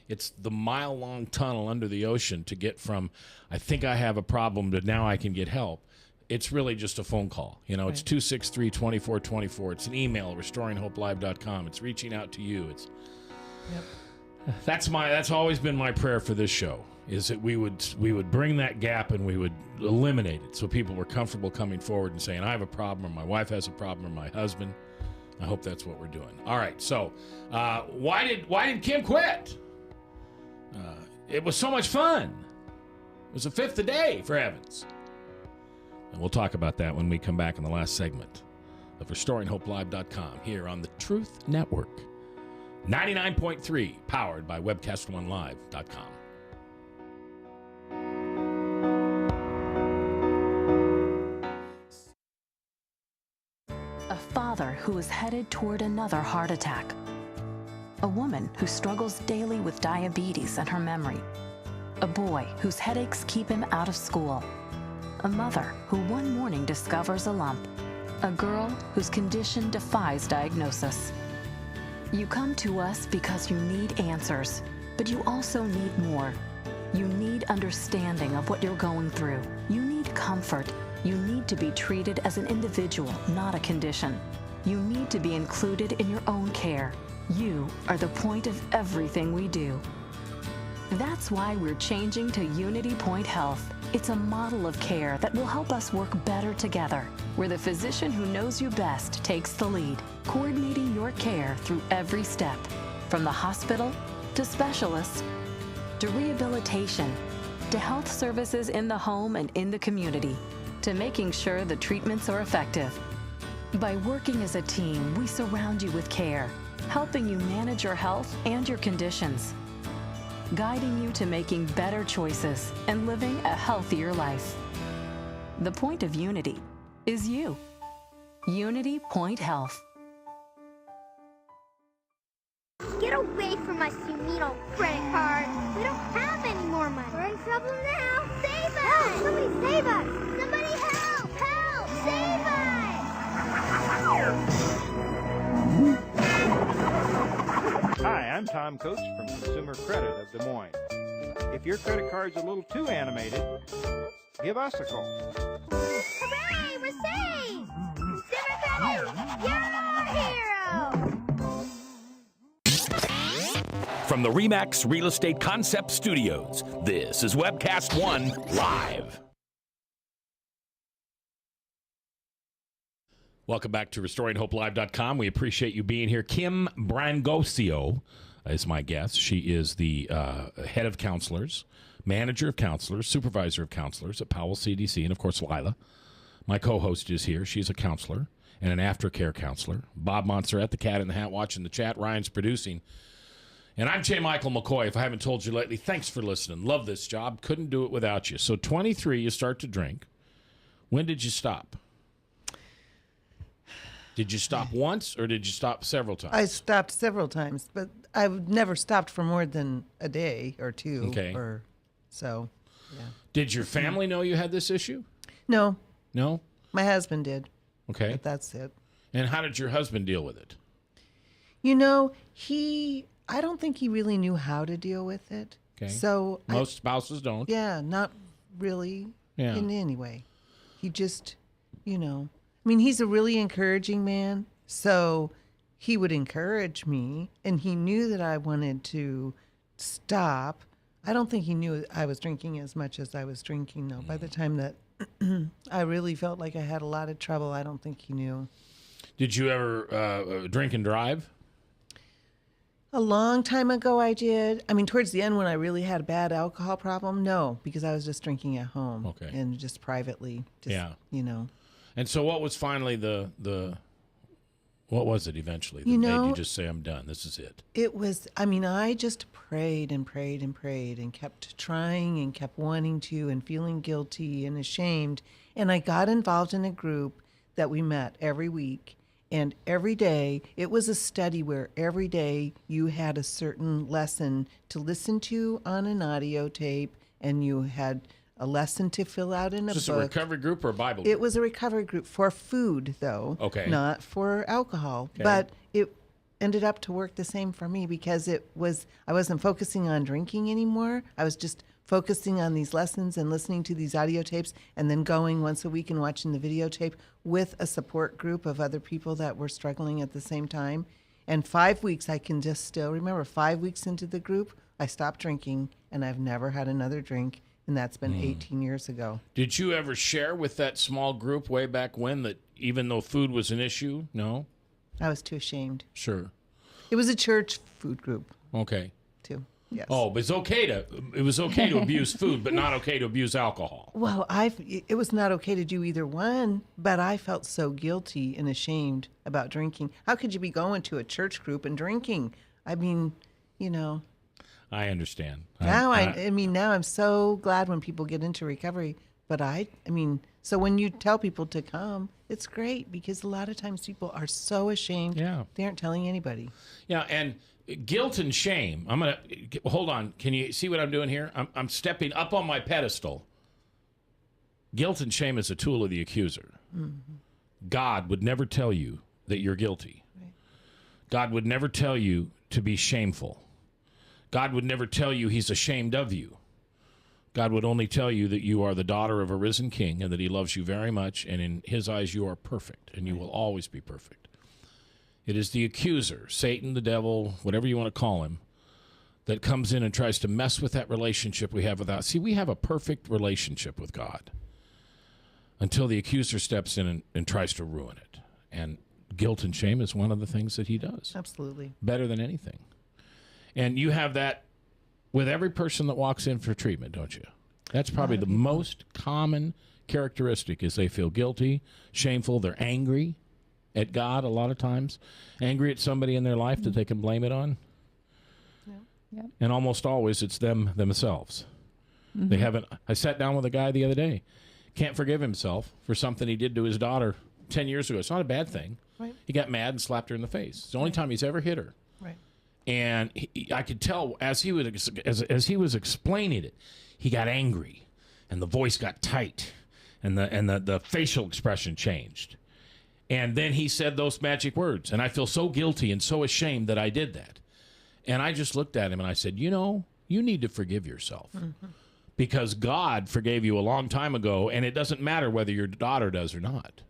it's the mile-long tunnel under the ocean to get from, I think I have a problem, to now I can get help, it's really just a phone call. Right. It's 263-2424. It's an email, restoringhopelive.com. It's reaching out to you. Yep. That's always been my prayer for this show, is that we would bring that gap and we would eliminate it, so people were comfortable coming forward and saying, I have a problem, or my wife has a problem, or my husband, I hope that's what we're doing. All right, so why did Kim quit? It was so much fun. It was the fifth a day, for heavens. And we'll talk about that when we come back in the last segment of RestoringHopeLive.com here on the Truth Network. 99.3, powered by WebcastOneLive.com. A father who is headed toward another heart attack. A woman who struggles daily with diabetes and her memory. A boy whose headaches keep him out of school. A mother who one morning discovers a lump. A girl whose condition defies diagnosis. You come to us because you need answers, but you also need more. You need understanding of what you're going through. You need comfort. You need to be treated as an individual, not a condition. You need to be included in your own care. You are the point of everything we do. That's why we're changing to Unity Point Health. It's a model of care that will help us work better together, where the physician who knows you best takes the lead, coordinating your care through every step, from the hospital to specialists to rehabilitation to health services in the home and in the community, to making sure the treatments are effective. By working as a team, we surround you with care, helping you manage your health and your conditions, guiding you to making better choices and living a healthier life. The point of Unity is you. Unity Point Health. Get away from my Sumito credit card. We don't have any more money. We're in trouble now. Save us! Help! Somebody save us! Somebody help! Help! Save us! Hi, I'm Tom Coates from Consumer Credit of Des Moines. If your credit card's a little too animated, give us a call. Hooray! We're saved! Consumer Credit, you're our hero! From the RE/MAX Real Estate Concept Studios, this is Webcast One Live. Welcome back to RestoringHopeLive.com. We appreciate you being here. Kim Brangoccio is my guest. She is the head of counselors, manager of counselors, supervisor of counselors at Powell CDC, and, of course, Lila. My co-host is here. She's a counselor and an aftercare counselor. Bob Montserrat, the cat in the hat, watching the chat. Ryan's producing. And I'm J. Michael McCoy. If I haven't told you lately, thanks for listening. Love this job. Couldn't do it without you. So 23, you start to drink. When did you stop? Did you stop once or did you stop several times? I stopped several times, but I've never stopped for more than a day or two. Okay. Or so, yeah. Did your family know you had this issue? No. No? My husband did. Okay. But that's it. And how did your husband deal with it? You know, I don't think he really knew how to deal with it. Okay. So most spouses don't. Yeah, not really Yeah. in any way. He just, I mean, he's a really encouraging man. So he would encourage me, and he knew that I wanted to stop. I don't think he knew I was drinking as much as I was drinking, though. By the time that I really felt like I had a lot of trouble, I don't think he knew. Did you ever drink and drive? A long time ago I did. I mean, towards the end when I really had a bad alcohol problem, no, because I was just drinking at home. Okay. And just privately. Just, Yeah. You And so what was finally what was it eventually that You made know- you just say, I'm done, this is it? It was, I mean, I just prayed and prayed and prayed and kept trying and kept wanting to and feeling guilty and ashamed. And I got involved in a group that we met every week. And every day, it was a study where every day you had a certain lesson to listen to on an audio tape, and you had a lesson to fill out in a Is this book. a recovery group or a Bible group? It was a recovery group for food, though. Okay. Not for alcohol. Okay. But it ended up to work the same for me because I wasn't focusing on drinking anymore. I was just focusing on these lessons and listening to these audio tapes and then going once a week and watching the videotape with a support group of other people that were struggling at the same time. And 5 weeks, I can just still remember, 5 weeks into the group, I stopped drinking and I've never had another drink. And that's been 18 years ago. Did you ever share with that small group way back when that even though food was an issue? No? I was too ashamed. Sure. It was a church food group, Okay. too. Yes. Oh, but it was okay to abuse food, but not okay to abuse alcohol. Well, it was not okay to do either one, but I felt so guilty and ashamed about drinking. How could you be going to a church group and drinking? I mean, I understand. Now now I'm so glad when people get into recovery. But so when you tell people to come, it's great because a lot of times people are so ashamed. Yeah. They aren't telling anybody. Yeah, and guilt and shame. I'm going to hold on. Can you see what I'm doing here? I'm stepping up on my pedestal. Guilt and shame is a tool of the accuser. Mm-hmm. God would never tell you that you're guilty. Right. God would never tell you to be shameful. God would never tell you he's ashamed of you. God would only tell you that you are the daughter of a risen king and that he loves you very much, and in his eyes you are perfect, and you will always be perfect. It is the accuser, Satan, the devil, whatever you want to call him, that comes in and tries to mess with that relationship we have with God. See, we have a perfect relationship with God until the accuser steps in and tries to ruin it. And guilt and shame is one of the things that he does. Absolutely. Better than anything. And you have that with every person that walks in for treatment, don't you? That's probably the most common characteristic is they feel guilty, shameful, they're angry at God a lot of times, angry at somebody in their life that they can blame it on. Yeah. And almost always it's themselves. Mm-hmm. They haven't. I sat down with a guy the other day, can't forgive himself for something he did to his daughter 10 years ago. It's not a bad thing. Right. He got mad and slapped her in the face. It's the only time he's ever hit her. Right. And I could tell as he was explaining it, he got angry, and the voice got tight, and the facial expression changed. And then he said those magic words, and I feel so guilty and so ashamed that I did that. And I just looked at him and I said, you need to forgive yourself. Mm-hmm. Because God forgave you a long time ago, and it doesn't matter whether your daughter does or not.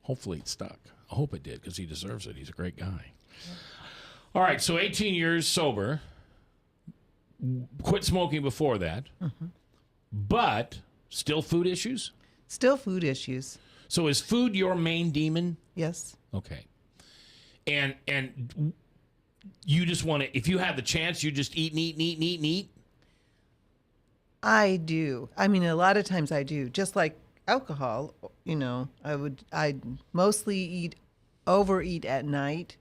Hopefully it stuck. I hope it did, because he deserves it. He's a great guy. Yeah. All right, so 18 years sober, quit smoking before that, but still food issues? Still food issues. So is food your main demon? Yes. Okay. And you just want to, if you have the chance, you just eat and eat and eat and eat and eat? I do. I mean, a lot of times I do. Just like alcohol, I'd mostly overeat at night.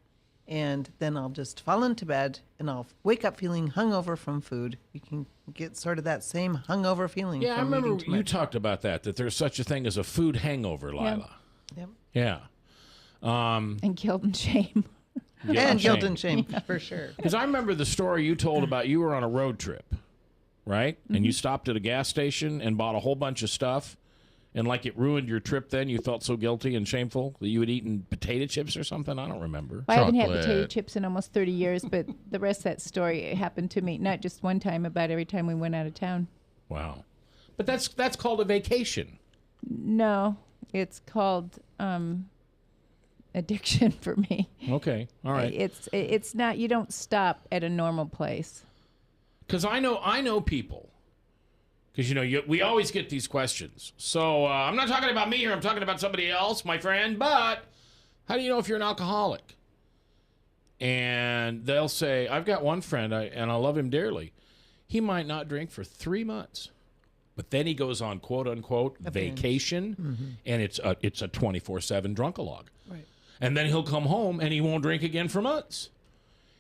And then I'll just fall into bed, and I'll wake up feeling hungover from food. You can get sort of that same hungover feeling. Yeah, from I remember eating too much. you talked about that there's such a thing as a food hangover, Lila. Yep. Yeah. And guilt and shame. Guilt and shame, for sure. Because I remember the story you told about you were on a road trip, right? Mm-hmm. And you stopped at a gas station and bought a whole bunch of stuff. And like it ruined your trip then? You felt so guilty and shameful that you had eaten potato chips or something? I don't remember. Well, I haven't had potato chips in almost 30 years, but the rest of that story happened to me, not just one time, about every time we went out of town. Wow. But that's called a vacation. No, it's called addiction for me. Okay, all right. It's not, you don't stop at a normal place. Because I know people. Because, we always get these questions. So I'm not talking about me here. I'm talking about somebody else, my friend. But how do you know if you're an alcoholic? And they'll say, I've got one friend, and I love him dearly. He might not drink for 3 months. But then he goes on, quote, unquote, vacation. And it's a 24/7 drunk-a-log. Right. And then he'll come home, and he won't drink again for months.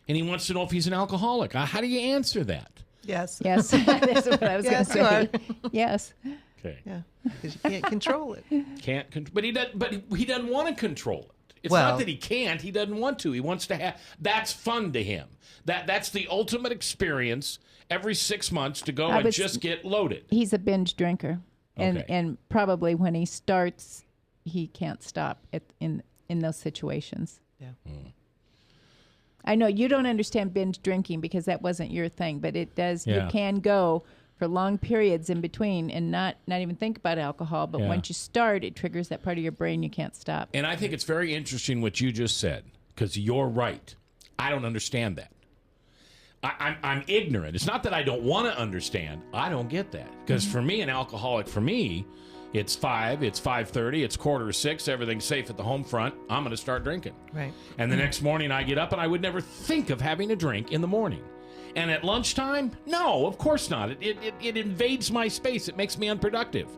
And he wants to know if he's an alcoholic. How do you answer that? Yes. Yes. That's what I was going to say. Yes. Okay. Yeah. Because you can't control it. But he doesn't want to control it. It's not that he can't. He doesn't want to. He wants to have. That's fun to him. That's the ultimate experience. Every 6 months to go and just get loaded. He's a binge drinker, Okay. and probably when he starts, he can't stop in those situations. Yeah. Mm. I know you don't understand binge drinking because that wasn't your thing, but it does. Yeah. You can go for long periods in between and not even think about alcohol. But once you start, it triggers that part of your brain you can't stop. And I think it's very interesting what you just said, because you're right. I don't understand that. I'm ignorant. It's not that I don't want to understand. I don't get that. Because for me, an alcoholic, It's 5, it's 5:30, it's 5:45, everything's safe at the home front. I'm going to start drinking. Right. And the next morning I get up and I would never think of having a drink in the morning. And at lunchtime, no, of course not. It invades my space. It makes me unproductive.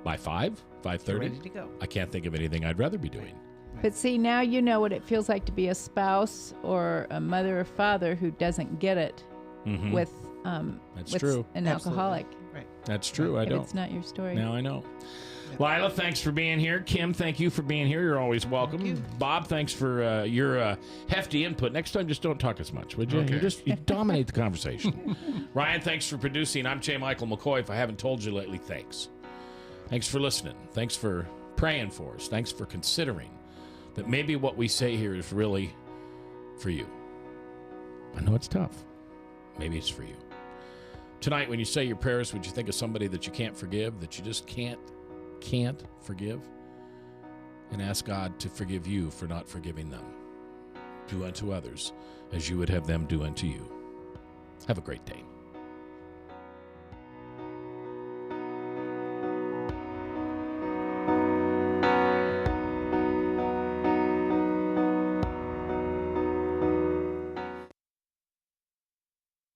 By 5:30, Ready to go. I can't think of anything I'd rather be doing. But see, now you know what it feels like to be a spouse or a mother or father who doesn't get it with That's with true. an alcoholic. Right. That's true. I But don't. it's not your story. Now I know. Lila, thanks for being here. Kim, thank you for being here. You're always welcome. Bob, thanks for your hefty input. Next time, just don't talk as much, would you? Okay. You dominate the conversation. Ryan, thanks for producing. I'm J. Michael McCoy. If I haven't told you lately, thanks. Thanks for listening. Thanks for praying for us. Thanks for considering that maybe what we say here is really for you. I know it's tough. Maybe it's for you. Tonight, when you say your prayers, would you think of somebody that you can't forgive, that you just can't forgive? And ask God to forgive you for not forgiving them. Do unto others as you would have them do unto you. Have a great day.